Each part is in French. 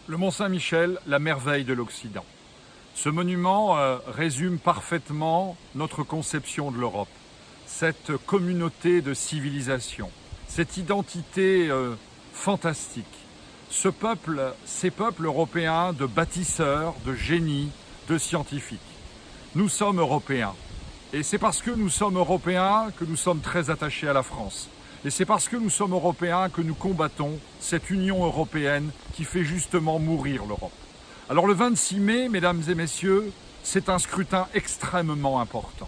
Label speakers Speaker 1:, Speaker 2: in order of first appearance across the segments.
Speaker 1: Le Mont-Saint-Michel, la merveille de l'Occident. Ce monument résume parfaitement notre conception de l'Europe, cette communauté de civilisation, cette identité fantastique, ces peuples européens de bâtisseurs, de génies, de scientifiques. Nous sommes européens. Et c'est parce que nous sommes européens que nous sommes très attachés à la France. Et c'est parce que nous sommes européens que nous combattons cette Union européenne qui fait justement mourir l'Europe. Alors le 26 mai, mesdames et messieurs, c'est un scrutin extrêmement important.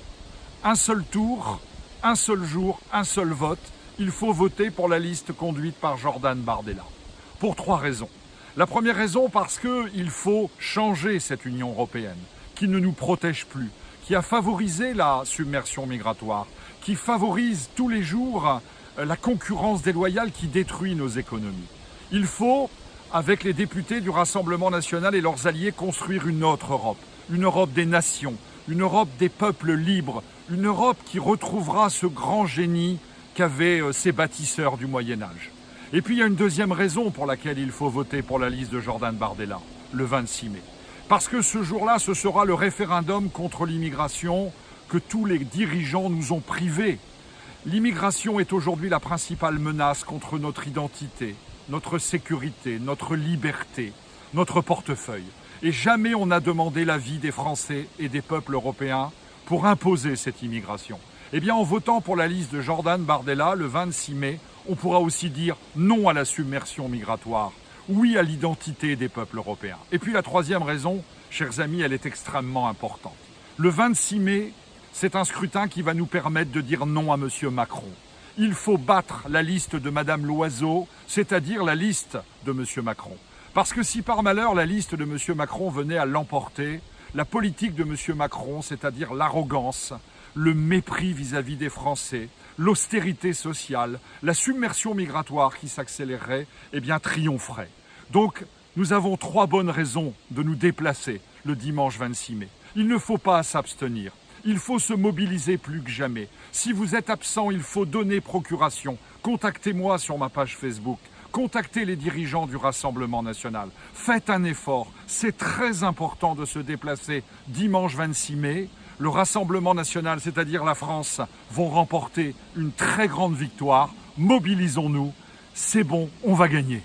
Speaker 1: Un seul tour, un seul jour, un seul vote. Il faut voter pour la liste conduite par Jordan Bardella. Pour 3 raisons. La première raison parce qu'il faut changer cette Union européenne qui ne nous protège plus, qui a favorisé la submersion migratoire, qui favorise tous les jours la concurrence déloyale qui détruit nos économies. Il faut, avec les députés du Rassemblement national et leurs alliés, construire une autre Europe, une Europe des nations, une Europe des peuples libres, une Europe qui retrouvera ce grand génie qu'avaient ces bâtisseurs du Moyen-Âge. Et puis il y a une deuxième raison pour laquelle il faut voter pour la liste de Jordan Bardella, le 26 mai. Parce que ce jour-là, ce sera le référendum contre l'immigration que tous les dirigeants nous ont privés. L'immigration est aujourd'hui la principale menace contre notre identité, notre sécurité, notre liberté, notre portefeuille. Et jamais on n'a demandé l'avis des Français et des peuples européens pour imposer cette immigration. Eh bien, en votant pour la liste de Jordan Bardella, le 26 mai, on pourra aussi dire non à la submersion migratoire, oui à l'identité des peuples européens. Et puis la troisième raison, chers amis, elle est extrêmement importante. Le 26 mai, c'est un scrutin qui va nous permettre de dire non à M. Macron. Il faut battre la liste de Mme Loiseau, c'est-à-dire la liste de M. Macron. Parce que si par malheur la liste de M. Macron venait à l'emporter, la politique de M. Macron, c'est-à-dire l'arrogance, le mépris vis-à-vis des Français, l'austérité sociale, la submersion migratoire qui s'accélérerait, eh bien triompherait. Donc, nous avons 3 bonnes raisons de nous déplacer le dimanche 26 mai. Il ne faut pas s'abstenir. Il faut se mobiliser plus que jamais. Si vous êtes absent, il faut donner procuration. Contactez-moi sur ma page Facebook. Contactez les dirigeants du Rassemblement national. Faites un effort. C'est très important de se déplacer dimanche 26 mai. Le Rassemblement national, c'est-à-dire la France, vont remporter une très grande victoire. Mobilisons-nous. C'est bon, on va gagner.